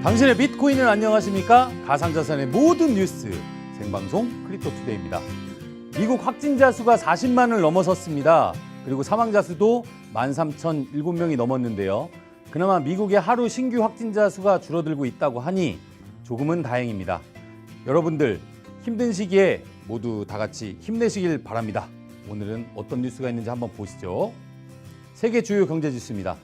당신의 비트코인을 안녕하십니까? 가상자산의 모든 뉴스 생방송 크립토투데이입니다. 미국 확진자 수가 40만을 넘어섰습니다. 그리고 사망자 수도 13,007명이 넘었는데요. 그나마 미국의 하루 신규 확진자 수가 줄어들고 있다고 하니 조금은 다행입니다. 여러분들 힘든 시기에 모두 다 같이 힘내시길 바랍니다. 오늘은 어떤 뉴스가 있는지 한번 보시죠. 세계 주요 경제 지수입니다.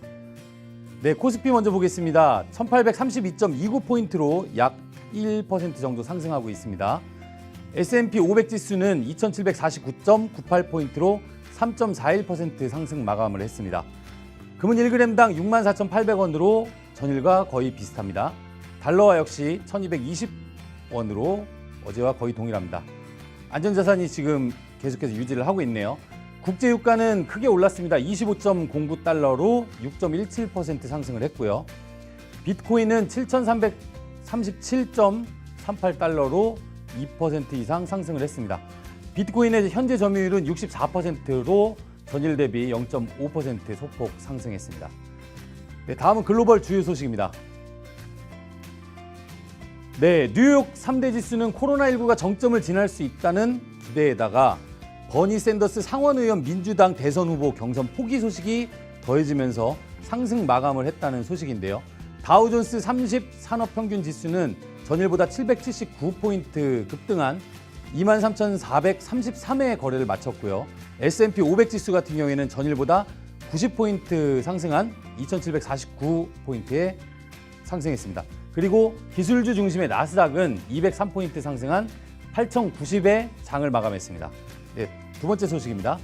네, 코스피 먼저 보겠습니다. 1832.29포인트로 약 1% 정도 상승하고 있습니다. S&P 500 지수는 2749.98포인트로 3.41% 상승 마감을 했습니다. 금은 1g당 64,800원으로 전일과 거의 비슷합니다. 달러와 역시 1220원으로 어제와 거의 동일합니다. 안전자산이 지금 계속해서 유지를 하고 있네요. 국제유가는 크게 올랐습니다. 25.09달러로 6.17% 상승을 했고요. 비트코인은 7,337.38달러로 2% 이상 상승을 했습니다. 비트코인의 현재 점유율은 64%로 전일 대비 0.5% 소폭 상승했습니다. 네, 다음은 글로벌 주요 소식입니다. 네, 뉴욕 3대 지수는 코로나19가 정점을 지날 수 있다는 기대에다가 버니 샌더스 상원의원 민주당 대선 후보 경선 포기 소식이 더해지면서 상승 마감을 했다는 소식인데요. 다우존스 30 산업평균 지수는 전일보다 779포인트 급등한 23,433회 거래를 마쳤고요. S&P 500 지수 같은 경우에는 전일보다 90포인트 상승한 2,749포인트에 상승했습니다. 그리고 기술주 중심의 나스닥은 203포인트 상승한 8,090에 장을 마감했습니다. 네, 두 번째 소식입니다.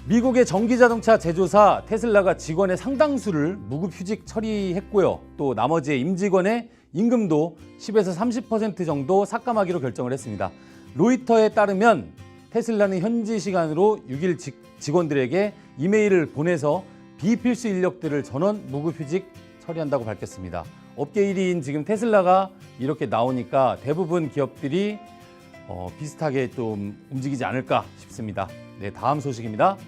미국의 전기자동차 제조사 테슬라가 직원의 상당수를 무급휴직 처리했고요. 또 나머지 임직원의 임금도 10에서 30% 정도 삭감하기로 결정을 했습니다. 로이터에 따르면 테슬라는 현지 시간으로 6일 직원들에게 이메일을 보내서 비필수 인력들을 전원 무급휴직 처리한다고 밝혔습니다. 업계 1위인 지금 테슬라가 이렇게 나오니까 대부분 기업들이 비슷하게 좀 움직이지 않을까 싶습니다. 네, 다음 소식입니다.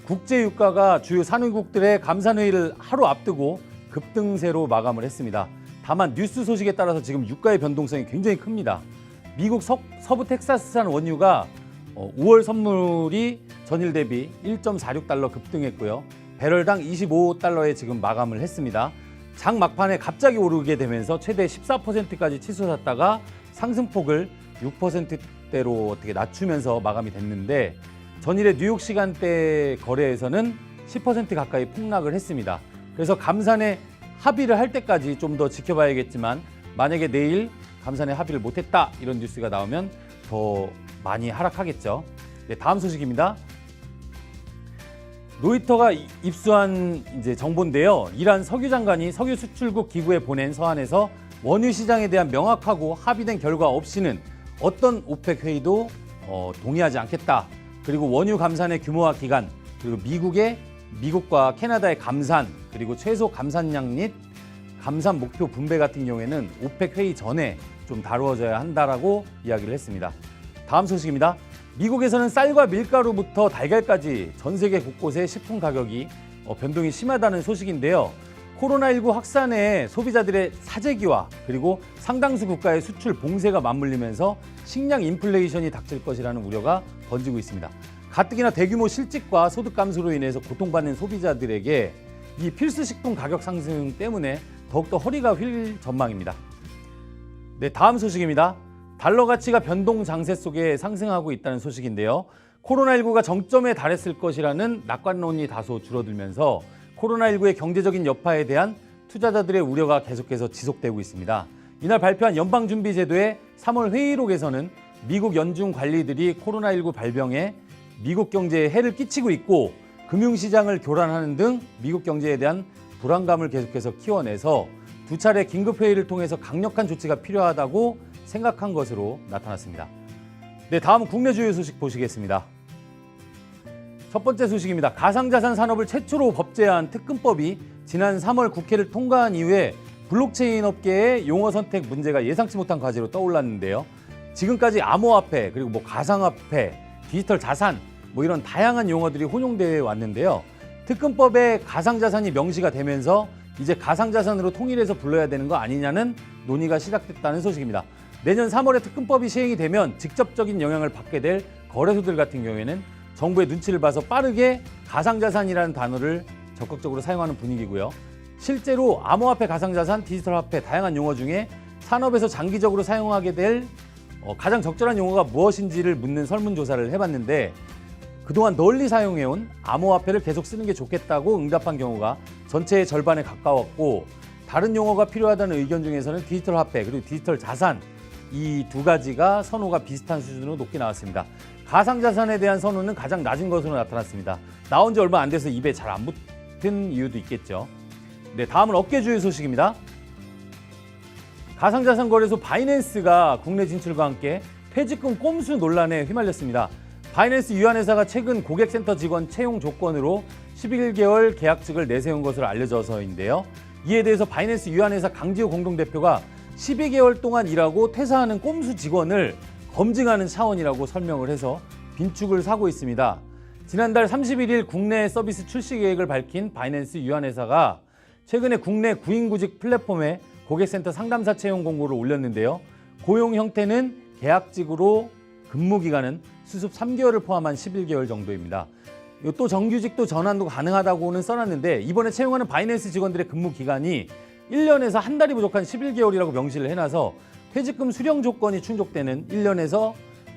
국제유가가 주요 산유국들의 감산회의를 하루 앞두고 급등세로 마감을 했습니다. 다만 뉴스 소식에 따라서 지금 유가의 변동성이 굉장히 큽니다. 미국 서부 텍사스산 원유가 5월 선물이 전일 대비 1.46달러 급등했고요. 배럴당 25달러에 지금 마감을 했습니다. 장 막판에 갑자기 오르게 되면서 최대 14%까지 치솟았다가 상승폭을 6%대로 어떻게 낮추면서 마감이 됐는데 전일의 뉴욕 시간대 거래에서는 10% 가까이 폭락을 했습니다. 그래서 감산에 합의를 할 때까지 좀 더 지켜봐야겠지만 만약에 내일 감산에 합의를 못했다 이런 뉴스가 나오면 더 많이 하락하겠죠. 네, 다음 소식입니다. 로이터가 입수한 정보인데요. 이란 석유 장관이 석유 수출국 기구에 보낸 서한에서 원유 시장에 대한 명확하고 합의된 결과 없이는 어떤 오펙 회의도 동의하지 않겠다. 그리고 원유 감산의 규모와 기간, 그리고 미국과 캐나다의 감산, 그리고 최소 감산량 및 감산 목표 분배 같은 경우에는 오펙 회의 전에 좀 다루어져야 한다라고 이야기를 했습니다. 다음 소식입니다. 미국에서는 쌀과 밀가루부터 달걀까지 전 세계 곳곳의 식품 가격이 변동이 심하다는 소식인데요. 코로나19 확산에 소비자들의 사재기와 그리고 상당수 국가의 수출 봉쇄가 맞물리면서 식량 인플레이션이 닥칠 것이라는 우려가 번지고 있습니다. 가뜩이나 대규모 실직과 소득 감소로 인해서 고통받는 소비자들에게 이 필수 식품 가격 상승 때문에 더욱더 허리가 휠 전망입니다. 네, 다음 소식입니다. 달러 가치가 변동 장세 속에 상승하고 있다는 소식인데요. 코로나19가 정점에 달했을 것이라는 낙관론이 다소 줄어들면서 코로나19의 경제적인 여파에 대한 투자자들의 우려가 계속해서 지속되고 있습니다. 이날 발표한 연방준비제도의 3월 회의록에서는 미국 연준 관리들이 코로나19 발병에 미국 경제에 해를 끼치고 있고 금융시장을 교란하는 등 미국 경제에 대한 불안감을 계속해서 키워내서 두 차례 긴급회의를 통해서 강력한 조치가 필요하다고 생각한 것으로 나타났습니다. 네, 다음은 국내 주요 소식 보시겠습니다. 첫 번째 소식입니다. 가상자산 산업을 최초로 법제화한 특근법이 지난 3월 국회를 통과한 이후에 블록체인 업계의 용어 선택 문제가 예상치 못한 과제로 떠올랐는데요. 지금까지 암호화폐, 그리고 가상화폐, 디지털 자산 이런 다양한 용어들이 혼용되어 왔는데요. 특근법에 가상자산이 명시가 되면서 이제 가상자산으로 통일해서 불러야 되는 거 아니냐는 논의가 시작됐다는 소식입니다. 내년 3월에 특근법이 시행이 되면 직접적인 영향을 받게 될 거래소들 같은 경우에는 정부의 눈치를 봐서 빠르게 가상자산이라는 단어를 적극적으로 사용하는 분위기고요. 실제로 암호화폐, 가상자산, 디지털화폐 다양한 용어 중에 산업에서 장기적으로 사용하게 될 가장 적절한 용어가 무엇인지를 묻는 설문조사를 해봤는데 그동안 널리 사용해온 암호화폐를 계속 쓰는 게 좋겠다고 응답한 경우가 전체의 절반에 가까웠고 다른 용어가 필요하다는 의견 중에서는 디지털화폐 그리고 디지털 자산 이 두 가지가 선호가 비슷한 수준으로 높게 나왔습니다. 가상자산에 대한 선호는 가장 낮은 것으로 나타났습니다. 나온 지 얼마 안 돼서 입에 잘 안 붙은 이유도 있겠죠. 네, 다음은 업계주의 소식입니다. 가상자산 거래소 바이낸스가 국내 진출과 함께 퇴직금 꼼수 논란에 휘말렸습니다. 바이낸스 유한회사가 최근 고객센터 직원 채용 조건으로 11개월 계약직을 내세운 것으로 알려져서인데요. 이에 대해서 바이낸스 유한회사 강지호 공동대표가 12개월 동안 일하고 퇴사하는 꼼수 직원을 검증하는 차원이라고 설명을 해서 빈축을 사고 있습니다. 지난달 31일 국내 서비스 출시 계획을 밝힌 바이낸스 유한회사가 최근에 국내 구인구직 플랫폼에 고객센터 상담사 채용 공고를 올렸는데요. 고용 형태는 계약직으로 근무 기간은 수습 3개월을 포함한 11개월 정도입니다. 또 정규직도 전환도 가능하다고는 써놨는데 이번에 채용하는 바이낸스 직원들의 근무 기간이 1년에서 한 달이 부족한 11개월이라고 명시를 해놔서 퇴직금 수령 조건이 충족되는 1년에서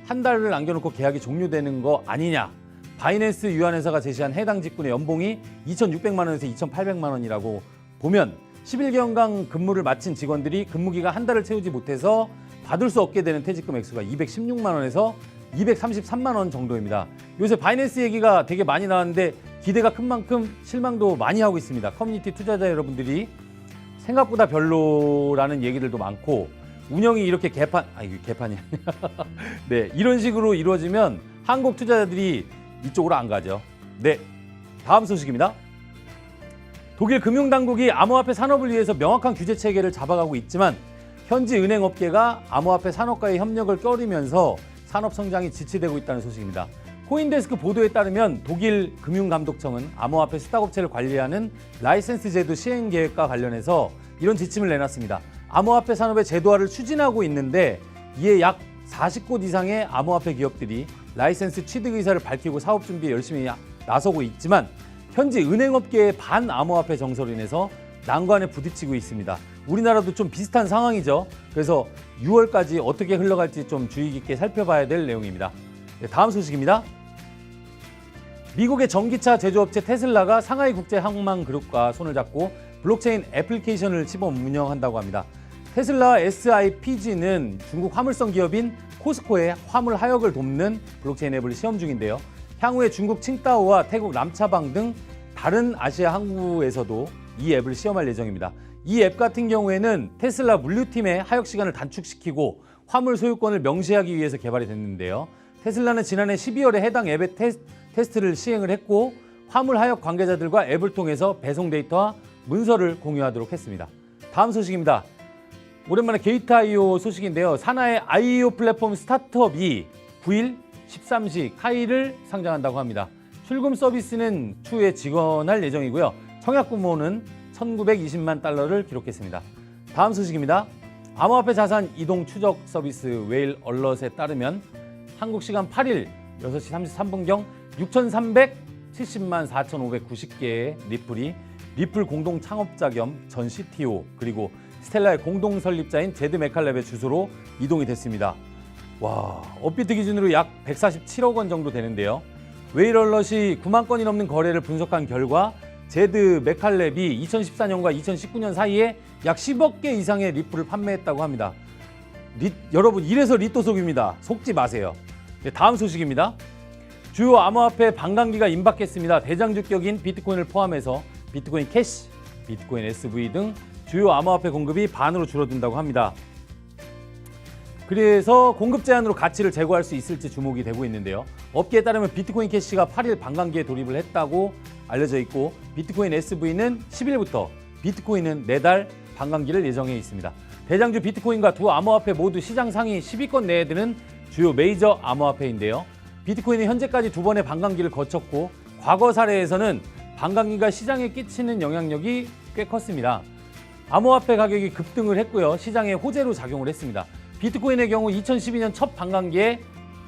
한 달을 남겨놓고 계약이 종료되는 거 아니냐. 바이낸스 유한회사가 제시한 해당 직군의 연봉이 2,600만 원에서 2,800만 원이라고 보면 11개월간 근무를 마친 직원들이 근무기간 한 달을 채우지 못해서 받을 수 없게 되는 퇴직금 액수가 216만 원에서 233만 원 정도입니다. 요새 바이낸스 얘기가 되게 많이 나왔는데 기대가 큰 만큼 실망도 많이 하고 있습니다. 커뮤니티 투자자 여러분들이 생각보다 별로라는 얘기들도 많고 운영이 이렇게 개판이 네, 이런 식으로 이루어지면 한국 투자자들이 이쪽으로 안 가죠. 네, 다음 소식입니다. 독일 금융당국이 암호화폐 산업을 위해서 명확한 규제 체계를 잡아가고 있지만 현지 은행업계가 암호화폐 산업과의 협력을 꺼리면서 산업 성장이 지체되고 있다는 소식입니다. 코인데스크 보도에 따르면 독일 금융감독청은 암호화폐 수탁업체를 관리하는 라이센스 제도 시행 계획과 관련해서 이런 지침을 내놨습니다. 암호화폐 산업의 제도화를 추진하고 있는데 이에 약 40곳 이상의 암호화폐 기업들이 라이센스 취득 의사를 밝히고 사업 준비에 열심히 나서고 있지만 현지 은행업계의 반암호화폐 정서로 인해서 난관에 부딪히고 있습니다. 우리나라도 좀 비슷한 상황이죠. 그래서 6월까지 어떻게 흘러갈지 좀 주의 깊게 살펴봐야 될 내용입니다. 네, 다음 소식입니다. 미국의 전기차 제조업체 테슬라가 상하이 국제 항만그룹과 손을 잡고 블록체인 애플리케이션을 시범 운영한다고 합니다. 테슬라 SIPG는 중국 화물성 기업인 코스코의 화물 하역을 돕는 블록체인 앱을 시험 중인데요. 향후에 중국 칭따오와 태국 남차방 등 다른 아시아 항구에서도 이 앱을 시험할 예정입니다. 이 앱 같은 경우에는 테슬라 물류팀의 하역 시간을 단축시키고 화물 소유권을 명시하기 위해서 개발이 됐는데요. 테슬라는 지난해 12월에 해당 앱의 테스트를 시행을 했고 화물 하역 관계자들과 앱을 통해서 배송 데이터와 문서를 공유하도록 했습니다. 다음 소식입니다. 오랜만에 게이트.io 소식인데요. 산하의 IEO 플랫폼 스타트업이 9일 13시 카이를 상장한다고 합니다. 출금 서비스는 추후에 지원할 예정이고요. 청약 규모는 1,920만 달러를 기록했습니다. 다음 소식입니다. 암호화폐 자산 이동 추적 서비스 웨일 얼럿에 따르면 한국 시간 8일 6시 33분경 6,370만 4,590개의 리플이 리플 공동 창업자 겸 전 CTO 그리고 스텔라의 공동 설립자인 제드 메칼랩의 주소로 이동이 됐습니다. 와, 업비트 기준으로 약 147억 원 정도 되는데요. 웨일 얼럿이 9만 건이 넘는 거래를 분석한 결과 제드 메칼랩이 2014년과 2019년 사이에 약 10억 개 이상의 리플을 판매했다고 합니다. 여러분, 이래서 리또 속입니다. 속지 마세요. 네, 다음 소식입니다. 주요 암호화폐 반감기가 임박했습니다. 대장주격인 비트코인을 포함해서 비트코인 캐시, 비트코인 SV 등 주요 암호화폐 공급이 반으로 줄어든다고 합니다. 그래서 공급 제한으로 가치를 제고할 수 있을지 주목이 되고 있는데요. 업계에 따르면 비트코인 캐시가 8일 반감기에 돌입을 했다고 알려져 있고 비트코인 SV는 10일부터 비트코인은 4달 반감기를 예정해 있습니다. 대장주 비트코인과 두 암호화폐 모두 시장 상위 10위권 내에 드는 주요 메이저 암호화폐인데요. 비트코인은 현재까지 2번의 반감기를 거쳤고 과거 사례에서는 반감기가 시장에 끼치는 영향력이 꽤 컸습니다. 암호화폐 가격이 급등을 했고요. 시장에 호재로 작용을 했습니다. 비트코인의 경우 2012년 첫 반감기에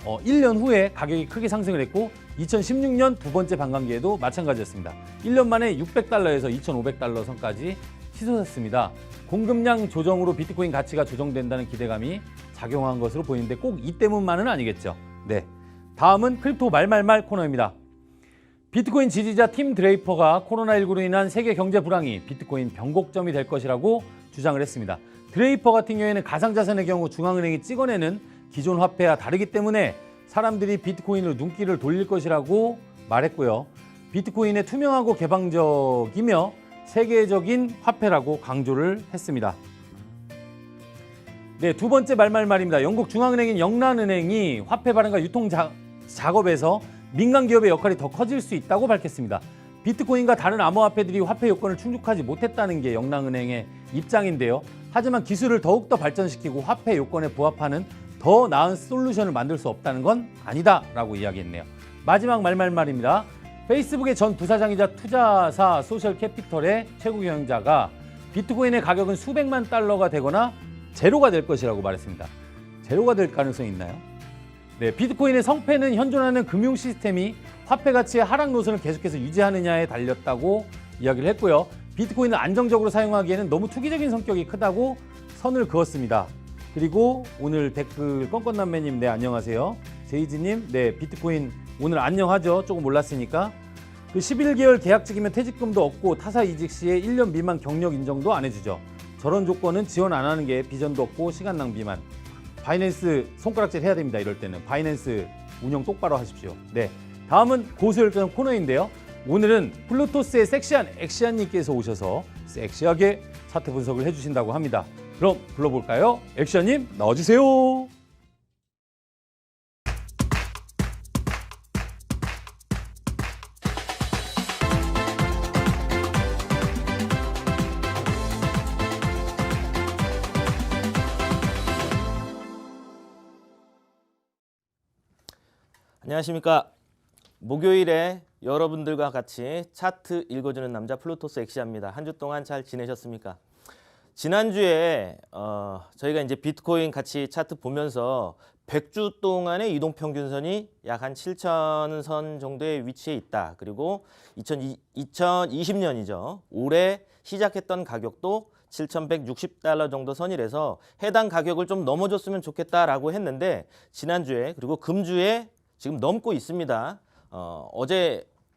1년 후에 가격이 크게 상승을 했고 2016년 두 번째 반감기에도 마찬가지였습니다. 1년 만에 600달러에서 2,500달러 선까지 치솟았습니다. 공급량 조정으로 비트코인 가치가 조정된다는 기대감이 작용한 것으로 보이는데 꼭 이 때문만은 아니겠죠. 네, 다음은 크립토 말말말 코너입니다. 비트코인 지지자 팀 드레이퍼가 코로나19로 인한 세계 경제 불황이 비트코인 변곡점이 될 것이라고 주장을 했습니다. 드레이퍼 같은 경우에는 가상자산의 경우 중앙은행이 찍어내는 기존 화폐와 다르기 때문에 사람들이 비트코인으로 눈길을 돌릴 것이라고 말했고요. 비트코인의 투명하고 개방적이며 세계적인 화폐라고 강조를 했습니다. 네, 두 번째 말말말입니다. 영국 중앙은행인 영란은행이 화폐 발행과 유통 작업에서 민간 기업의 역할이 더 커질 수 있다고 밝혔습니다. 비트코인과 다른 암호화폐들이 화폐 요건을 충족하지 못했다는 게 영란은행의 입장인데요. 하지만 기술을 더욱더 발전시키고 화폐 요건에 부합하는 더 나은 솔루션을 만들 수 없다는 건 아니다라고 이야기했네요. 마지막 말말말입니다. 페이스북의 전 부사장이자 투자사 소셜캐피털의 최고 경영자가 비트코인의 가격은 수백만 달러가 되거나 제로가 될 것이라고 말했습니다. 제로가 될 가능성이 있나요? 네, 비트코인의 성패는 현존하는 금융 시스템이 화폐 가치의 하락 노선을 계속해서 유지하느냐에 달렸다고 이야기를 했고요. 비트코인을 안정적으로 사용하기에는 너무 투기적인 성격이 크다고 선을 그었습니다. 그리고 오늘 댓글 껌껌남매님, 네, 안녕하세요. 제이지님, 네, 비트코인 오늘 안녕하죠. 조금 올랐으니까. 그 11개월 계약직이면 퇴직금도 없고 타사 이직 시에 1년 미만 경력 인정도 안 해주죠. 저런 조건은 지원 안 하는 게 비전도 없고 시간 낭비만. 바이낸스 손가락질 해야 됩니다. 이럴 때는 바이낸스 운영 똑바로 하십시오. 네, 다음은 고소혈전 코너인데요. 오늘은 플루토스의 섹시한 엑시안님께서 오셔서 섹시하게 차트 분석을 해주신다고 합니다. 그럼 불러볼까요? 엑시안님 나와주세요. 안녕하십니까. 목요일에 여러분들과 같이 차트 읽어주는 남자 플루토스 엑시아입니다. 한 주 동안 잘 지내셨습니까? 지난주에 저희가 이제 비트코인 같이 차트 보면서 100주 동안의 이동평균선이 약 한 7,000선 정도의 위치에 있다. 그리고 2020년이죠. 올해 시작했던 가격도 7,160달러 정도 선이라서 해당 가격을 좀 넘어줬으면 좋겠다라고 했는데 지난주에 그리고 금주에 지금 넘고 있습니다.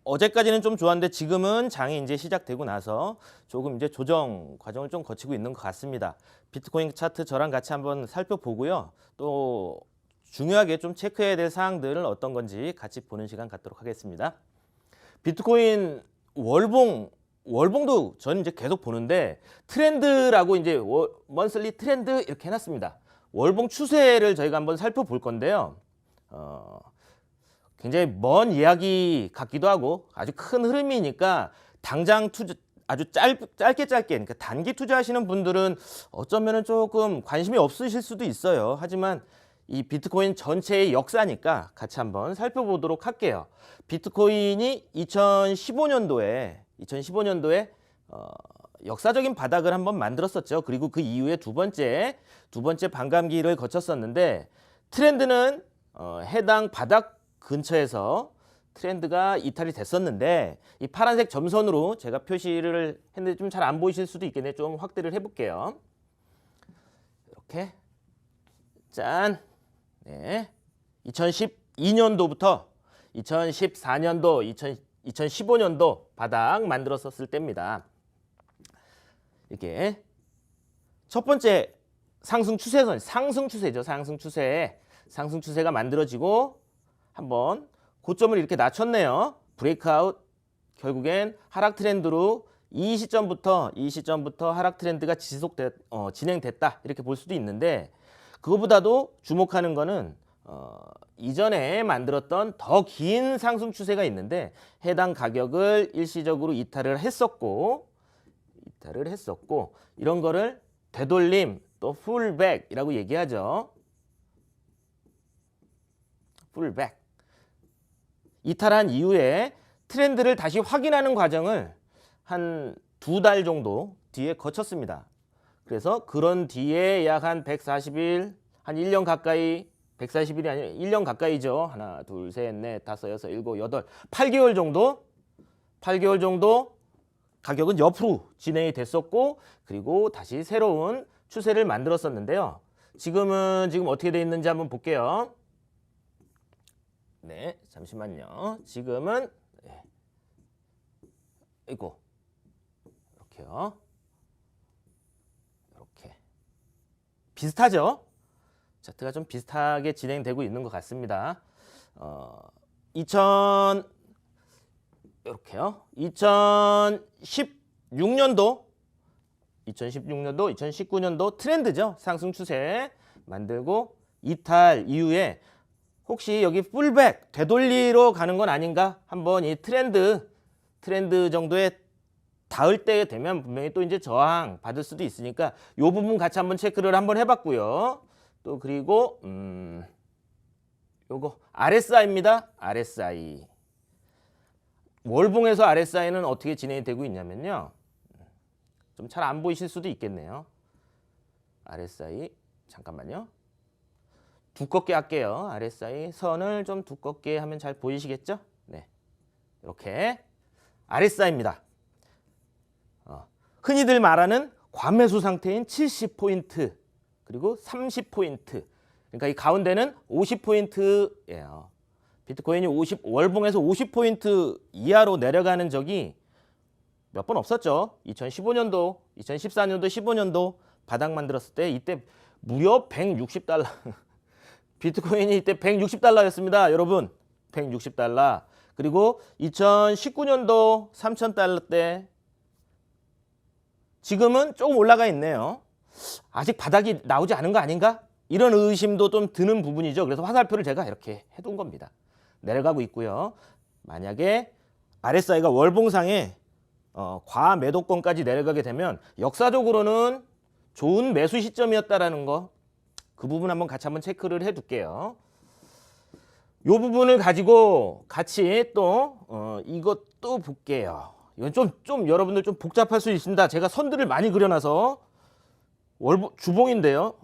어제까지는 좀 좋았는데 지금은 장이 이제 시작되고 나서 조금 이제 조정 과정을 좀 거치고 있는 것 같습니다. 비트코인 차트 저랑 같이 한번 살펴보고요. 또 중요하게 좀 체크해야 될 사항들은 어떤 건지 같이 보는 시간 갖도록 하겠습니다. 비트코인 월봉도 저는 이제 계속 보는데 트렌드라고 이제 먼슬리 트렌드 이렇게 해놨습니다. 월봉 추세를 저희가 한번 살펴볼 건데요. 굉장히 먼 이야기 같기도 하고 아주 큰 흐름이니까 당장 아주 짧게 그러니까 단기 투자하시는 분들은 어쩌면은 조금 관심이 없으실 수도 있어요. 하지만 이 비트코인 전체의 역사니까 같이 한번 살펴보도록 할게요. 비트코인이 2015년도에 역사적인 바닥을 한번 만들었었죠. 그리고 그 이후에 두 번째 반감기를 거쳤었는데 트렌드는 해당 바닥 근처에서 트렌드가 이탈이 됐었는데 이 파란색 점선으로 제가 표시를 했는데 좀 잘 안 보이실 수도 있겠네요. 좀 확대를 해볼게요. 이렇게 짠. 네. 2012년도부터 2014년도, 2015년도 바닥 만들었었을 때입니다. 이게 첫 번째 상승 추세선, 상승 추세죠. 상승 추세가 만들어지고 한번 고점을 이렇게 낮췄네요. 브레이크아웃, 결국엔 하락 트렌드로 이 시점부터 하락 트렌드가 진행됐다 이렇게 볼 수도 있는데 그거보다도 주목하는 거는 이전에 만들었던 더 긴 상승 추세가 있는데 해당 가격을 일시적으로 이탈을 했었고 이런 거를 되돌림 또 풀백이라고 얘기하죠. 풀백. 이탈한 이후에 트렌드를 다시 확인하는 과정을 한 2달 정도 뒤에 거쳤습니다. 그래서 그런 뒤에 약 한 140일, 한 1년 가까이, 140일이 아니라 1년 가까이죠. 하나, 둘, 셋, 넷, 다섯, 여섯, 일곱, 여덟, 8개월 정도 가격은 옆으로 진행이 됐었고, 그리고 다시 새로운 추세를 만들었었는데요. 지금 어떻게 돼 있는지 한번 볼게요. 네, 잠시만요. 지금은 이거 이렇게요. 이렇게 비슷하죠? 차트가 좀 비슷하게 진행되고 있는 것 같습니다. 2016년도, 2019년도 트렌드죠. 상승 추세 만들고 이탈 이후에 혹시 여기 풀백 되돌리러 가는 건 아닌가? 한번 이 트렌드 정도에 닿을 때 되면 분명히 또 이제 저항 받을 수도 있으니까 이 부분 같이 한번 체크를 한번 해봤고요. 또 그리고 요거 RSI입니다. RSI. 월봉에서 RSI는 어떻게 진행이 되고 있냐면요. 좀 잘 안 보이실 수도 있겠네요. RSI 잠깐만요. 두껍게 할게요. RSI 선을 좀 두껍게 하면 잘 보이시겠죠? 네, 이렇게 RSI입니다. 흔히들 말하는 과매수 상태인 70포인트 그리고 30포인트. 그러니까 이 가운데는 50포인트예요. 비트코인이 월봉에서 50포인트 이하로 내려가는 적이 몇 번 없었죠. 2015년도, 2014년도, 15년도 바닥 만들었을 때 이때 무려 160달러. 비트코인이 이때 160달러였습니다. 여러분, 160달러. 그리고 2019년도 3,000달러 때 지금은 조금 올라가 있네요. 아직 바닥이 나오지 않은 거 아닌가? 이런 의심도 좀 드는 부분이죠. 그래서 화살표를 제가 이렇게 해둔 겁니다. 내려가고 있고요. 만약에 RSI가 월봉상에 과매도권까지 내려가게 되면 역사적으로는 좋은 매수 시점이었다라는 거, 그 부분 한번 같이 한번 체크를 해둘게요. 이 부분을 가지고 같이 또 이것도 볼게요. 이건 좀 여러분들 좀 복잡할 수 있습니다. 제가 선들을 많이 그려놔서 주봉인데요.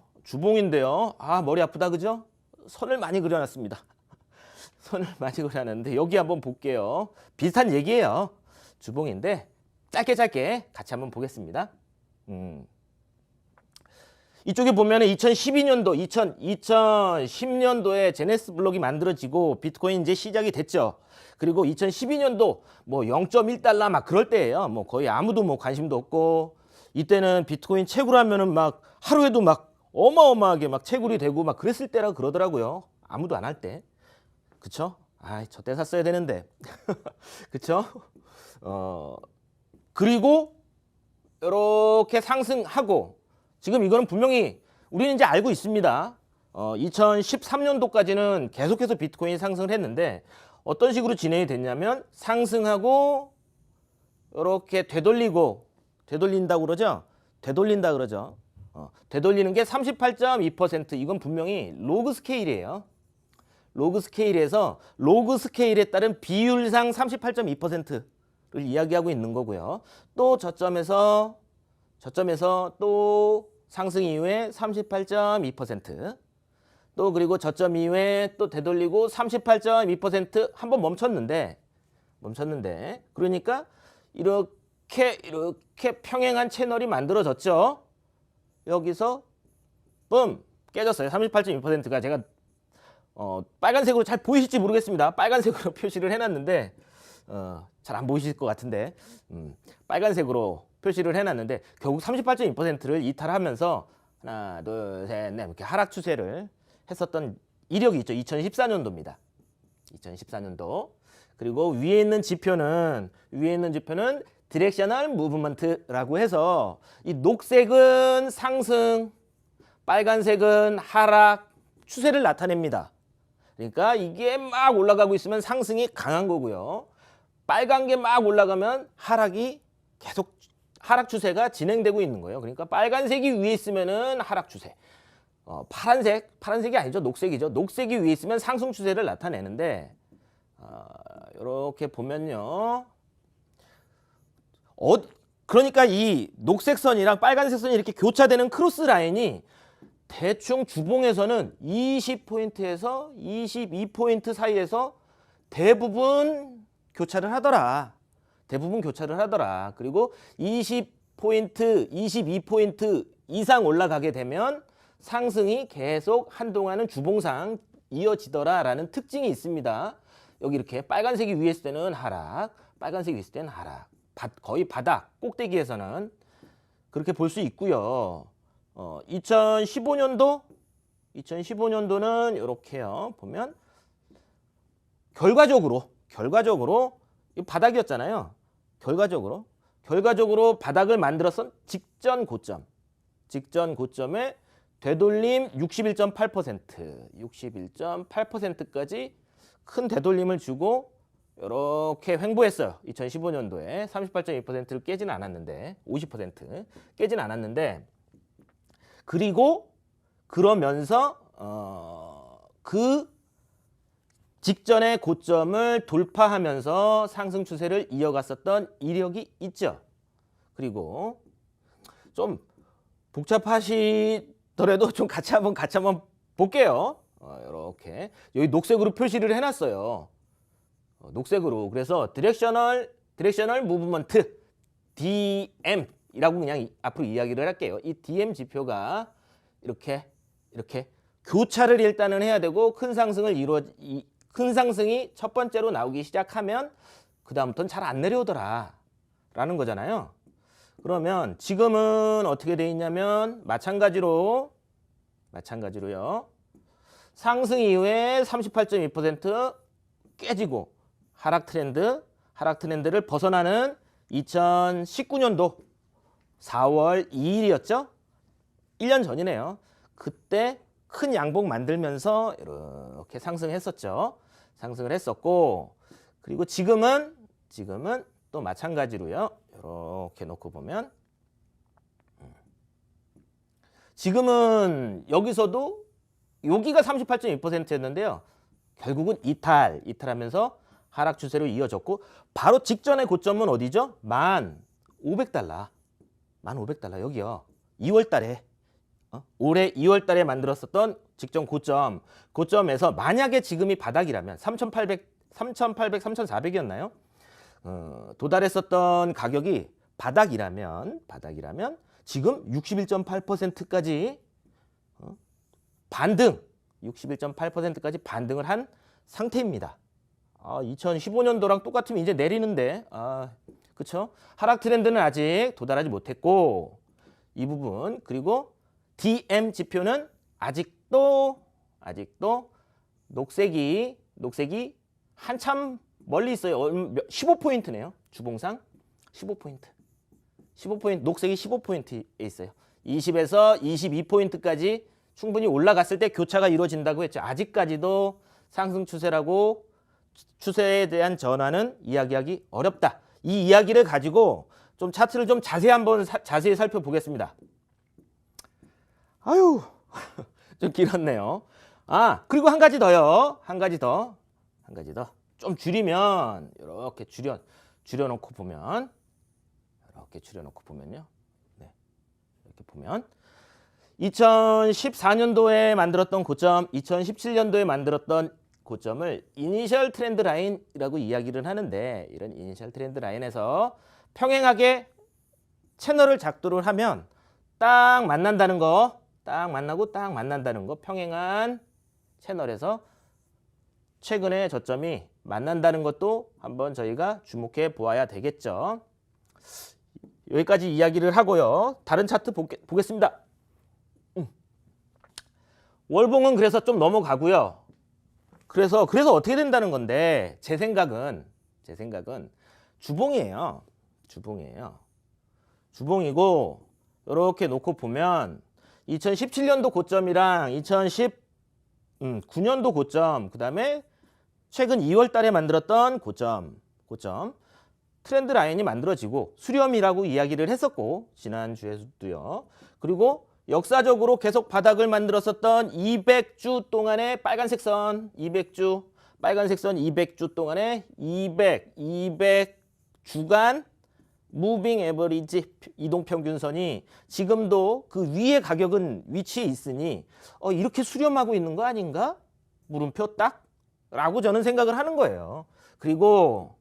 아, 머리 아프다 그죠? 선을 많이 그려놨습니다. 선을 많이 그려놨는데 여기 한번 볼게요. 비슷한 얘기예요. 주봉인데 짧게 같이 한번 보겠습니다. 이쪽에 보면은 2010년도에 제네시스 블록이 만들어지고 비트코인 이제 시작이 됐죠. 그리고 2012년도 뭐 0.1달러 막 그럴 때예요. 뭐 거의 아무도 뭐 관심도 없고 이때는 비트코인 채굴하면은 막 하루에도 막 어마어마하게 막 채굴이 되고 막 그랬을 때라 그러더라고요. 아무도 안 할 때. 그쵸? 아, 저 때 샀어야 되는데. 그쵸? 그리고 이렇게 상승하고 지금 이거는 분명히 우리는 이제 알고 있습니다. 2013년도까지는 계속해서 비트코인이 상승을 했는데 어떤 식으로 진행이 됐냐면 상승하고 이렇게 되돌린다고 그러죠. 되돌린다 그러죠. 되돌리는 게 38.2%. 이건 분명히 로그 스케일이에요. 로그 스케일에서 로그 스케일에 따른 비율상 38.2%를 이야기하고 있는 거고요. 또 저점에서 또 상승 이후에 38.2%. 또 그리고 저점 이후에 또 되돌리고 38.2% 한번 멈췄는데 그러니까 이렇게 평행한 채널이 만들어졌죠. 여기서 뿜 깨졌어요. 38.2%가 제가 빨간색으로 잘 보이실지 모르겠습니다. 빨간색으로 표시를 해놨는데 잘 안 보이실 것 같은데 빨간색으로 표시를 해놨는데 결국 38.2%를 이탈하면서 하나, 둘, 셋, 넷 이렇게 하락 추세를 했었던 이력이 있죠. 2014년도입니다. 2014년도. 그리고 위에 있는 지표는 디렉셔널 무브먼트라고 해서 이 녹색은 상승, 빨간색은 하락 추세를 나타냅니다. 그러니까 이게 막 올라가고 있으면 상승이 강한 거고요. 빨간 게 막 올라가면 계속 하락 추세가 진행되고 있는 거예요. 그러니까 빨간색이 위에 있으면은 하락 추세. 파란색이 아니죠. 녹색이죠. 녹색이 위에 있으면 상승 추세를 나타내는데 이렇게 보면요. 그러니까 이 녹색 선이랑 빨간색 선이 이렇게 교차되는 크로스 라인이 대충 주봉에서는 20포인트에서 22포인트 사이에서 대부분 교차를 하더라. 대부분 교차를 하더라. 그리고 20포인트, 22포인트 이상 올라가게 되면 상승이 계속 한동안은 주봉상 이어지더라라는 특징이 있습니다. 여기 이렇게 빨간색이 위에 있을 때는 하락, 빨간색이 있을 때는 하락. 거의 바닥, 꼭대기에서는 그렇게 볼 수 있고요. 2015년도는 이렇게요. 보면 결과적으로 이 바닥이었잖아요. 결과적으로 바닥을 만들었던 직전 고점에 되돌림 61.8%까지 큰 되돌림을 주고 이렇게 횡보했어요. 2015년도에 38.2%를 깨지는 않았는데 50% 깨지는 않았는데 그리고 그러면서 그 직전의 고점을 돌파하면서 상승 추세를 이어갔었던 이력이 있죠. 그리고 좀 복잡하시더라도 좀 같이 한번 볼게요. 이렇게 여기 녹색으로 표시를 해놨어요. 녹색으로. 그래서 디렉셔널 무브먼트 DM이라고 그냥 앞으로 이야기를 할게요. 이 DM 지표가 이렇게 교차를 일단은 해야 되고 큰 상승이 첫 번째로 나오기 시작하면 그 다음부터는 잘 안 내려오더라 라는 거잖아요. 그러면 지금은 어떻게 돼 있냐면 마찬가지로요. 상승 이후에 38.2% 깨지고 하락 트렌드를 벗어나는 2019년도 4월 2일이었죠. 1년 전이네요. 그때 큰 양봉 만들면서 이렇게 상승했었죠. 상승을 했었고 그리고 지금은 또 마찬가지로요. 이렇게 놓고 보면 지금은 여기서도 여기가 38.2%였는데요. 결국은 이탈하면서 하락 추세로 이어졌고 바로 직전의 고점은 어디죠? 1,500달러. 1,500달러 여기요. 2월 달에 올해 2월 달에 만들었었던 직전 고점에서 만약에 지금이 바닥이라면 3,800, 3,400이었나요? 도달했었던 가격이 바닥이라면 지금 61.8%까지 반등, 61.8%까지 반등을 한 상태입니다. 2015년도랑 똑같으면 이제 내리는데, 그쵸? 하락 트렌드는 아직 도달하지 못했고, 이 부분, 그리고 DM 지표는 아직도 녹색이 한참 멀리 있어요. 15포인트네요. 주봉상 15포인트. 녹색이 15포인트에 있어요. 20에서 22포인트까지 충분히 올라갔을 때 교차가 이루어진다고 했죠. 아직까지도 상승 추세라고 추세에 대한 전환은 이야기하기 어렵다. 이 이야기를 가지고 좀 차트를 좀 자세히 살펴보겠습니다. 아유, 좀 길었네요. 그리고 한 가지 더요. 한 가지 더. 좀 줄이면 이렇게 줄여놓고 보면 네. 이렇게 보면 2014년도에 만들었던 고점, 2017년도에 만들었던 고점을 이니셜 트렌드 라인이라고 이야기를 하는데 이런 이니셜 트렌드 라인에서 평행하게 채널을 작도를 하면 딱 만난다는 거, 딱 만난다는 거, 평행한 채널에서 최근의 저점이 만난다는 것도 한번 저희가 주목해 보아야 되겠죠. 여기까지 이야기를 하고요. 다른 차트 보겠습니다. 월봉은 그래서 좀 넘어가고요. 그래서 어떻게 된다는 건데 제 생각은 주봉이에요. 주봉이고 이렇게 놓고 보면 2017년도 고점이랑 2019년도 고점, 그다음에 최근 2월 달에 만들었던 고점 트렌드 라인이 만들어지고 수렴이라고 이야기를 했었고 지난주에도요. 그리고 역사적으로 계속 바닥을 만들었었던 200주 동안의 빨간색 선 200주 동안의 200주간 무빙 에버리지 이동평균선이 지금도 그 위에 가격은 위치해 있으니 이렇게 수렴하고 있는 거 아닌가? 물음표 딱? 라고 저는 생각을 하는 거예요. 그리고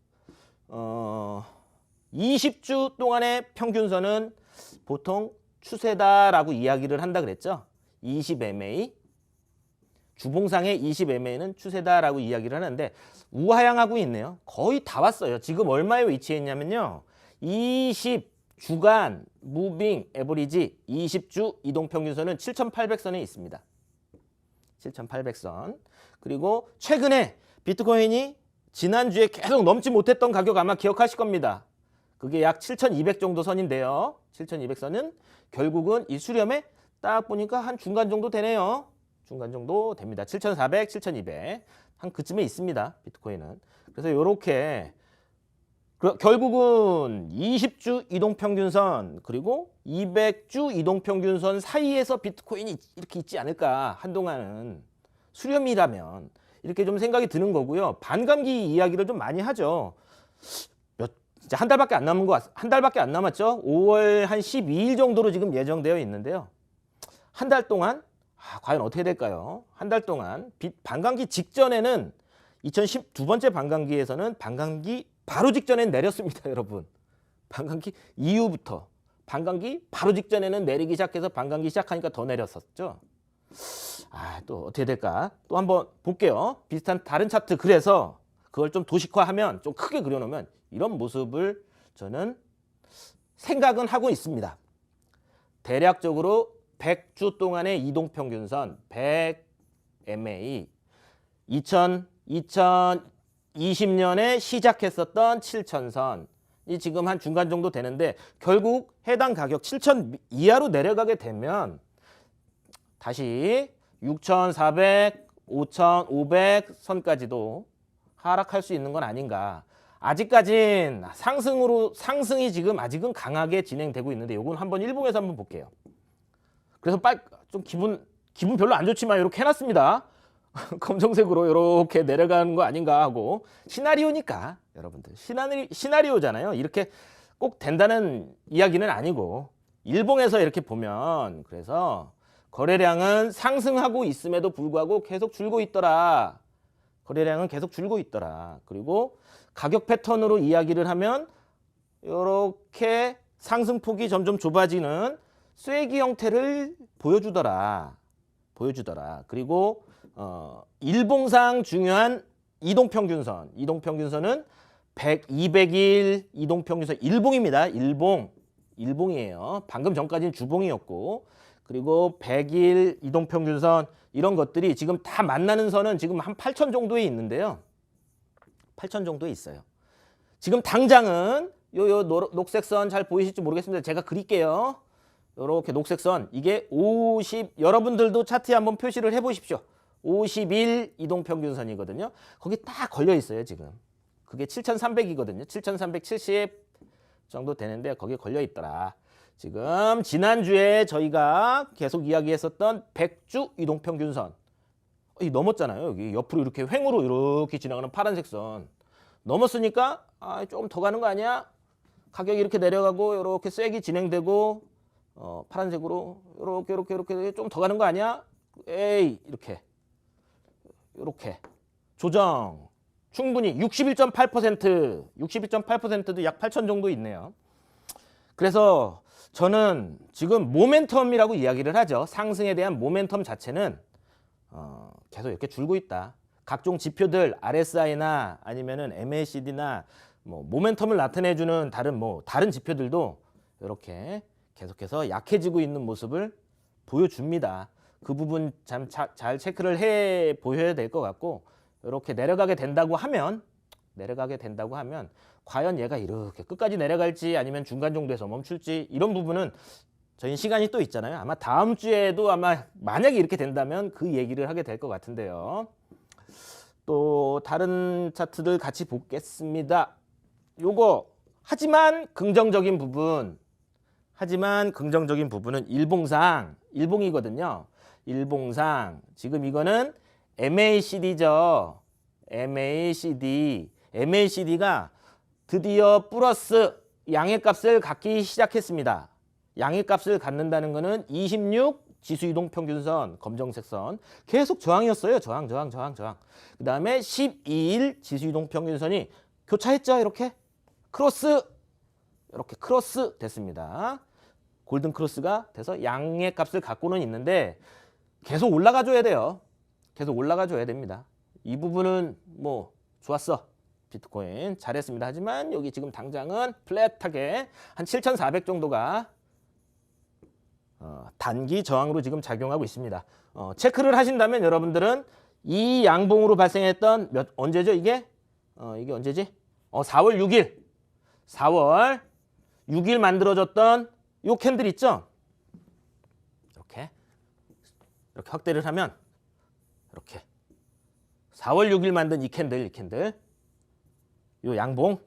20주 동안의 평균선은 보통 추세다라고 이야기를 한다 그랬죠. 20MA 주봉상의 20MA는 추세다라고 이야기를 하는데 우하향하고 있네요. 거의 다 왔어요. 지금 얼마에 위치해 있냐면요. 20주간 무빙 에버리지 20주 이동평균선은 7,800선에 있습니다. 7,800선. 그리고 최근에 비트코인이 지난주에 계속 넘지 못했던 가격 아마 기억하실 겁니다. 그게 약 7,200 정도 선인데요. 7,200선은 결국은 이 수렴에 딱 보니까 한 중간 정도 되네요. 중간 정도 됩니다. 7,400, 7,200. 한 그쯤에 있습니다. 비트코인은. 그래서 이렇게 결국은 20주 이동평균선 그리고 200주 이동평균선 사이에서 비트코인이 이렇게 있지 않을까. 한동안은 수렴이라면 이렇게 좀 생각이 드는 거고요. 반감기 이야기를 좀 많이 하죠. 이제 한 달밖에 안 남은 한 달밖에 안 남았죠. 5월 한 12일 정도로 지금 예정되어 있는데요. 한 달 동안 과연 어떻게 될까요? 한 달 동안 반감기 직전에는 2010 두 번째 반감기에서는 반감기 바로 직전엔 내렸습니다, 여러분. 반감기 이후부터 반감기 바로 직전에는 내리기 시작해서 반감기 시작하니까 더 내렸었죠. 또 어떻게 될까? 또 한번 볼게요. 비슷한 다른 차트 그래서 그걸 좀 도식화하면 좀 크게 그려놓으면 이런 모습을 저는 생각은 하고 있습니다. 대략적으로 100주 동안의 이동평균선 100MA 2020년에 시작했었던 7,000선 이 지금 한 중간 정도 되는데 결국 해당 가격 7,000 이하로 내려가게 되면 다시 6,400, 5,500 선까지도 하락할 수 있는 건 아닌가. 아직까진 상승이 지금 아직은 강하게 진행되고 있는데 이건 한번 일봉에서 한번 볼게요. 그래서 좀 기분 별로 안 좋지만 이렇게 해놨습니다. 검정색으로 이렇게 내려가는 거 아닌가 하고 시나리오니까 여러분들 시나리오잖아요. 이렇게 꼭 된다는 이야기는 아니고 일봉에서 이렇게 보면 그래서 거래량은 상승하고 있음에도 불구하고 계속 줄고 있더라. 거래량은 계속 줄고 있더라. 그리고 가격 패턴으로 이야기를 하면 이렇게 상승폭이 점점 좁아지는 쐐기 형태를 보여주더라. 그리고 일봉상 중요한 이동평균선은 100, 200일 이동평균선 일봉입니다. 일봉이에요. 방금 전까지는 주봉이었고 그리고 100일 이동평균선 이런 것들이 지금 다 만나는 선은 지금 한 8,000 정도에 있는데요. 8,000 정도에 있어요. 지금 당장은 요 녹색 선 잘 보이실지 모르겠습니다. 제가 그릴게요. 이렇게 녹색 선 이게 50 여러분들도 차트에 한번 표시를 해보십시오. 51 이동평균선이거든요. 거기 딱 걸려 있어요 지금. 그게 7,300이거든요. 7,370 정도 되는데 거기에 걸려 있더라. 지금 지난주에 저희가 계속 이야기했었던 100주 이동평균선 넘었잖아요. 여기 옆으로 이렇게 횡으로 이렇게 지나가는 파란색 선 넘었으니까 조금 더 가는 거 아니야? 가격이 이렇게 내려가고 이렇게 쐐기 진행되고 파란색으로 이렇게 좀 더 가는 거 아니야? 에이 이렇게 조정 충분히 61.8%도 약 8,000 정도 있네요. 그래서 저는 지금 모멘텀이라고 이야기를 하죠. 상승에 대한 모멘텀 자체는 계속 이렇게 줄고 있다. 각종 지표들 RSI나 아니면은 MACD나 모멘텀을 나타내주는 다른 지표들도 이렇게 계속해서 약해지고 있는 모습을 보여줍니다. 그 부분 잘 체크를 해 보셔야 될 것 같고 이렇게 내려가게 된다고 하면 과연 얘가 이렇게 끝까지 내려갈지 아니면 중간 정도에서 멈출지 이런 부분은 저희 시간이 또 있잖아요. 아마 다음 주에도 만약에 이렇게 된다면 그 얘기를 하게 될 것 같은데요. 또 다른 차트들 같이 보겠습니다. 하지만 긍정적인 부분은 일봉이거든요. 일봉상 지금 이거는 MACD죠. MACD가 드디어 플러스 양의 값을 갖기 시작했습니다. 양의 값을 갖는다는 것은 26 지수이동평균선 검정색 선 계속 저항이었어요. 저항. 그 다음에 12일 지수이동평균선이 교차했죠. 이렇게 크로스, 이렇게 크로스 됐습니다. 골든 크로스가 돼서 양의 값을 갖고는 있는데 계속 올라가줘야 돼요. 계속 올라가줘야 됩니다. 이 부분은 뭐 좋았어. 비트코인 잘했습니다. 하지만 여기 지금 당장은 플랫하게 한 7,400 정도가 단기 저항으로 지금 작용하고 있습니다. 체크를 하신다면 여러분들은 이 양봉으로 발생했던 언제죠 이게? 이게 언제지? 4월 6일. 4월 6일 만들어졌던 요 캔들 있죠? 이렇게 확대를 하면 이렇게 4월 6일 만든 이 캔들 요 양봉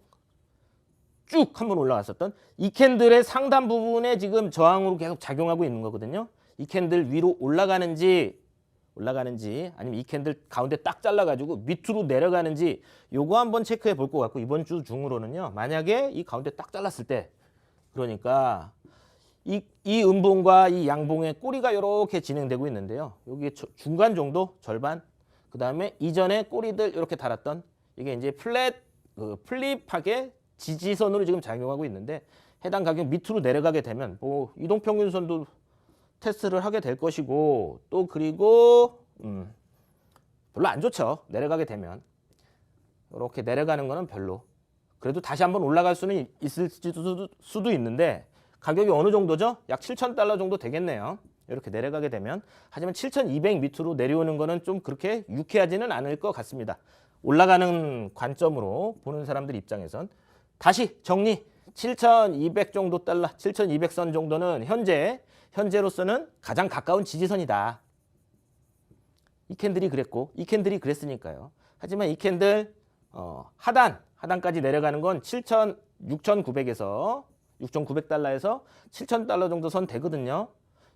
쭉 한번 올라갔었던 이 캔들의 상단 부분에 지금 저항으로 계속 작용하고 있는 거거든요. 이 캔들 위로 올라가는지 아니면 이 캔들 가운데 딱 잘라가지고 밑으로 내려가는지 요거 한번 체크해 볼 것 같고 이번 주 중으로는요. 만약에 이 가운데 딱 잘랐을 때 그러니까 이 음봉과 이 양봉의 꼬리가 이렇게 진행되고 있는데요. 여기 중간 정도 절반 그 다음에 이전에 꼬리들 이렇게 달았던 이게 이제 플립하게 지지선으로 지금 작용하고 있는데 해당 가격 밑으로 내려가게 되면 뭐 이동평균선도 테스트를 하게 될 것이고 또 그리고 별로 안 좋죠. 내려가게 되면 이렇게 내려가는 거는 별로 그래도 다시 한번 올라갈 수는 있을 수도 있는데 가격이 어느 정도죠? 약 7,000달러 정도 되겠네요. 이렇게 내려가게 되면 하지만 7,200 밑으로 내려오는 거는 좀 그렇게 유쾌하지는 않을 것 같습니다. 올라가는 관점으로 보는 사람들 입장에선 다시 정리 7,200 정도 달러 7,200선 정도는 현재로서는 가장 가까운 지지선이다. 이 캔들이 그랬고 이 캔들이 그랬으니까요. 하지만 이 캔들 하단까지 내려가는 건 6,900에서 6,900달러에서 7,000달러 정도 선 되거든요.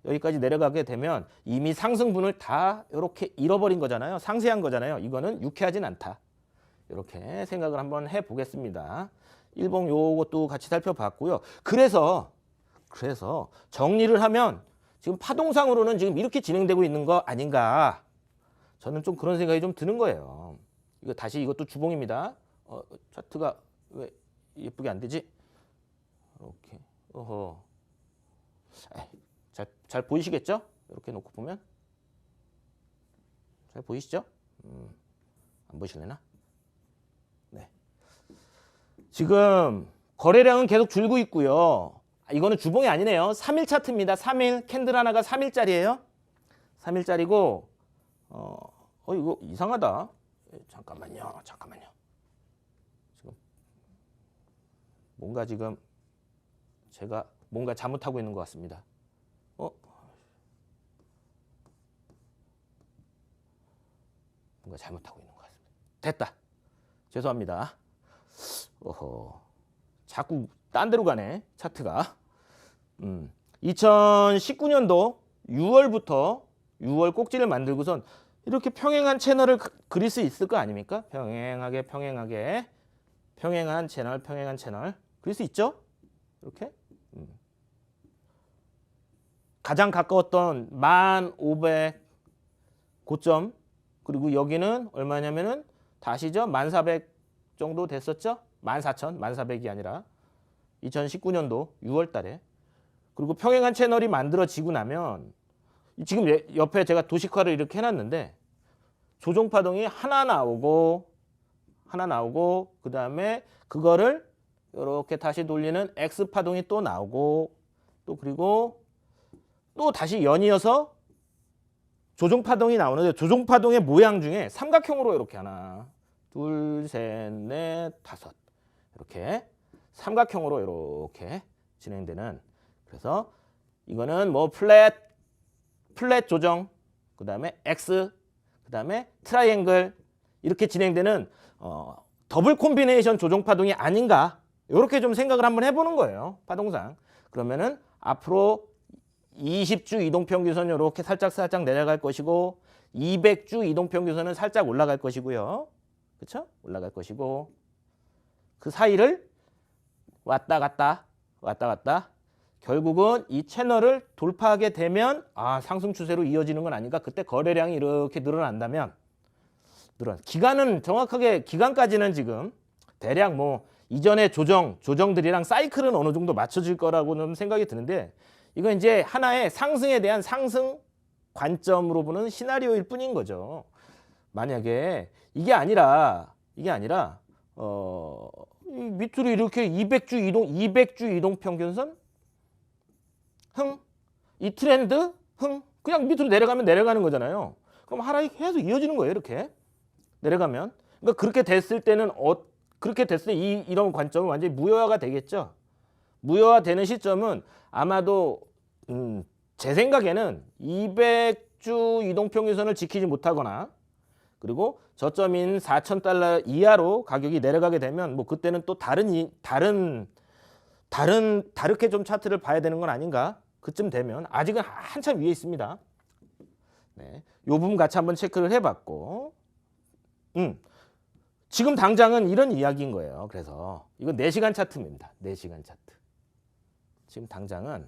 여기까지 내려가게 되면 이미 상승분을 다 이렇게 잃어버린 거잖아요. 상쇄한 거잖아요. 이거는 유쾌하진 않다. 이렇게 생각을 한번 해보겠습니다. 일봉 요것도 같이 살펴봤고요. 그래서 정리를 하면 지금 파동상으로는 지금 이렇게 진행되고 있는 거 아닌가. 저는 좀 그런 생각이 좀 드는 거예요. 이거 다시 이것도 주봉입니다. 차트가 왜 예쁘게 안 되지? 이렇게 잘 보이시겠죠? 이렇게 놓고 보면 잘 보이시죠? 안 보이실래나? 네. 지금 거래량은 계속 줄고 있고요. 이거는 주봉이 아니네요. 3일 차트입니다. 3일 캔들 하나가 3일짜리예요. 3일짜리고 이거 이상하다. 잠깐만요. 지금 뭔가 지금 제가 뭔가 잘못하고 있는 것 같습니다. 뭔가 잘못하고 있는 것 같습니다. 됐다. 죄송합니다. 자꾸 딴 데로 가네. 차트가. 2019년도 6월부터 6월 꼭지를 만들고선 이렇게 평행한 채널을 그릴 수 있을 거 아닙니까? 평행한 채널 그릴 수 있죠? 이렇게 가장 가까웠던 1,500 고점 그리고 여기는 얼마냐면은 다시죠 1,400 정도 됐었죠? 14,400이 아니라 2019년도 6월 달에 그리고 평행한 채널이 만들어지고 나면 지금 옆에 제가 도식화를 이렇게 해놨는데 조종파동이 하나 나오고 그 다음에 그거를 이렇게 다시 돌리는 X파동이 또 나오고 또 그리고 또 다시 연이어서 조종파동이 나오는데 조종파동의 모양 중에 삼각형으로 이렇게 하나 둘, 셋, 넷, 다섯 이렇게 삼각형으로 이렇게 진행되는 그래서 이거는 뭐 플랫 조정 그 다음에 X 그 다음에 트라이앵글 이렇게 진행되는 더블 콤비네이션 조종파동이 아닌가 이렇게 좀 생각을 한번 해보는 거예요. 파동상. 그러면은 앞으로 20주 이동평균선 이렇게 살짝 내려갈 것이고 200주 이동평균선은 살짝 올라갈 것이고요. 그렇죠? 올라갈 것이고 그 사이를 왔다 갔다 결국은 이 채널을 돌파하게 되면 상승 추세로 이어지는 건 아닌가. 그때 거래량이 이렇게 늘어난다면 기간은 정확하게 기간까지는 지금 대략 뭐 이전의 조정들이랑 사이클은 어느 정도 맞춰질 거라고는 생각이 드는데 이건 이제 하나의 상승에 대한 상승 관점으로 보는 시나리오일 뿐인 거죠. 만약에 이게 아니라 밑으로 이렇게 200주 이동 평균선 이 트렌드 그냥 밑으로 내려가면 내려가는 거잖아요. 그럼 하락이 계속 이어지는 거예요. 이렇게 내려가면. 그러니까 그렇게 됐을 때는 그렇게 됐을 때 이런 관점은 완전히 무효화가 되겠죠. 무효화되는 시점은 아마도 제 생각에는 200주 이동평균선을 지키지 못하거나 그리고 저점인 $4,000 이하로 가격이 내려가게 되면 뭐 그때는 또 다르게 좀 차트를 봐야 되는 건 아닌가. 그쯤 되면 아직은 한참 위에 있습니다. 네, 요 부분 같이 한번 체크를 해봤고 지금 당장은 이런 이야기인 거예요. 그래서 이건 4시간 차트입니다. 4시간 차트. 지금 당장은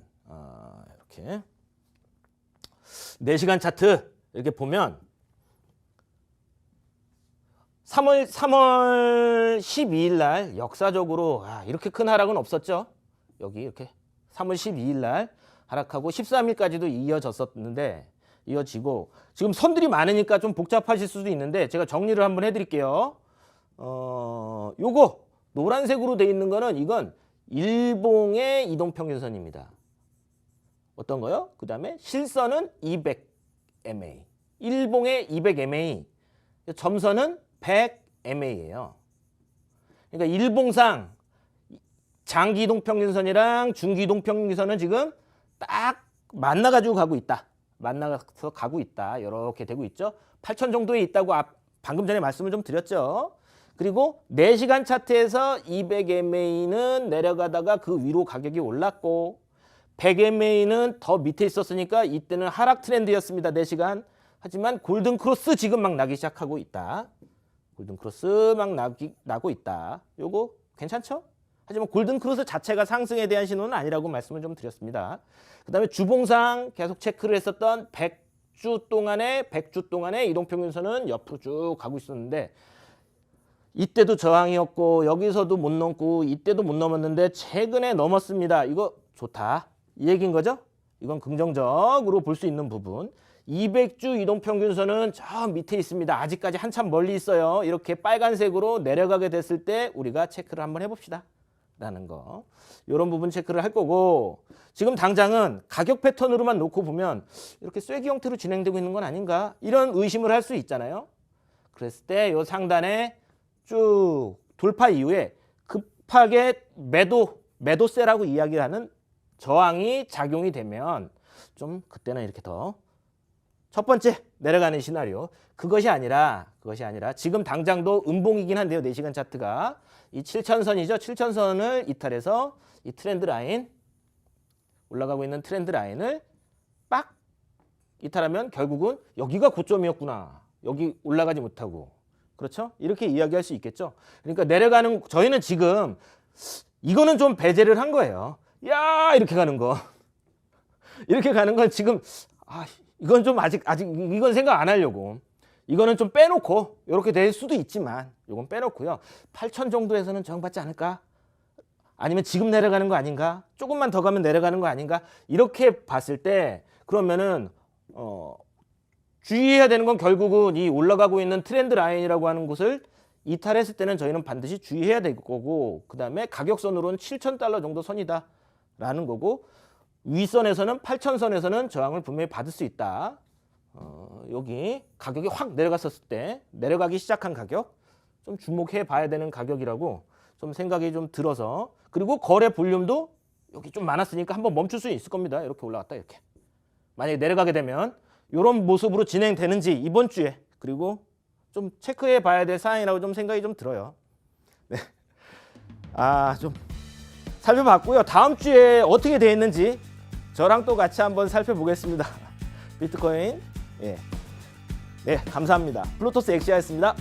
이렇게 4시간 차트 이렇게 보면 3월 12일 날 역사적으로 이렇게 큰 하락은 없었죠. 여기 이렇게 3월 12일 날 하락하고 13일까지도 이어졌었는데 이어지고 지금 선들이 많으니까 좀 복잡하실 수도 있는데 제가 정리를 한번 해드릴게요. 요거 노란색으로 돼 있는 거는 이건 일봉의 이동평균선입니다. 어떤 거요? 그 다음에 실선은 200MA, 일봉의 200MA, 점선은 100MA예요. 그러니까 일봉상 장기 이동평균선이랑 중기 이동평균선은 지금 딱 만나가지고 가고 있다. 만나서 가고 있다. 이렇게 되고 있죠. 8,000 정도에 있다고 방금 전에 말씀을 좀 드렸죠. 그리고 4시간 차트에서 200MA는 내려가다가 그 위로 가격이 올랐고 100MA는 더 밑에 있었으니까 이때는 하락 트렌드였습니다. 4시간. 하지만 골든 크로스 지금 막 나기 시작하고 있다. 골든 크로스 막 나고 있다. 요거 괜찮죠? 하지만 골든 크로스 자체가 상승에 대한 신호는 아니라고 말씀을 좀 드렸습니다. 그 다음에 주봉상 계속 체크를 했었던 100주 동안의 이동평균선은 옆으로 쭉 가고 있었는데 이때도 저항이었고 여기서도 못 넘고 이때도 못 넘었는데 최근에 넘었습니다. 이거 좋다. 이 얘기인 거죠? 이건 긍정적으로 볼 수 있는 부분. 200주 이동평균선은 저 밑에 있습니다. 아직까지 한참 멀리 있어요. 이렇게 빨간색으로 내려가게 됐을 때 우리가 체크를 한번 해봅시다. 라는 거. 이런 부분 체크를 할 거고 지금 당장은 가격 패턴으로만 놓고 보면 이렇게 쐐기 형태로 진행되고 있는 건 아닌가? 이런 의심을 할 수 있잖아요. 그랬을 때 이 상단에 쭉 돌파 이후에 급하게 매도세라고 이야기하는 저항이 작용이 되면 좀 그때는 이렇게 더 첫 번째 내려가는 시나리오. 그것이 아니라 지금 당장도 음봉이긴 한데요. 4시간 차트가 이 7,000선이죠. 7,000선을 이탈해서 이 트렌드 라인 올라가고 있는 트렌드 라인을 빡 이탈하면 결국은 여기가 고점이었구나. 여기 올라가지 못하고. 그렇죠? 이렇게 이야기할 수 있겠죠. 그러니까 내려가는 저희는 지금 이거는 좀 배제를 한 거예요. 야 이렇게 가는 거. 이렇게 가는 건 지금 이건 좀 아직 이건 생각 안 하려고. 이거는 좀 빼놓고 이렇게 될 수도 있지만 이건 빼놓고요. 8,000 정도에서는 저항받지 않을까? 아니면 지금 내려가는 거 아닌가? 조금만 더 가면 내려가는 거 아닌가? 이렇게 봤을 때 그러면은 주의해야 되는 건 결국은 이 올라가고 있는 트렌드 라인이라고 하는 곳을 이탈했을 때는 저희는 반드시 주의해야 될 거고 그다음에 가격선으로는 $7,000 정도 선이다 라는 거고 윗선에서는 8,000선에서는 저항을 분명히 받을 수 있다. 여기 가격이 확 내려갔었을 때 내려가기 시작한 가격 좀 주목해 봐야 되는 가격이라고 좀 생각이 좀 들어서 그리고 거래 볼륨도 여기 좀 많았으니까 한번 멈출 수 있을 겁니다. 이렇게 올라갔다 이렇게 만약에 내려가게 되면 이런 모습으로 진행되는지 이번 주에 그리고 좀 체크해 봐야 될 사항이라고 좀 생각이 좀 들어요. 네. 좀 살펴봤고요. 다음 주에 어떻게 되어 있는지 저랑 또 같이 한번 살펴보겠습니다. 비트코인. 네, 감사합니다. 플루토스 엑시아였습니다.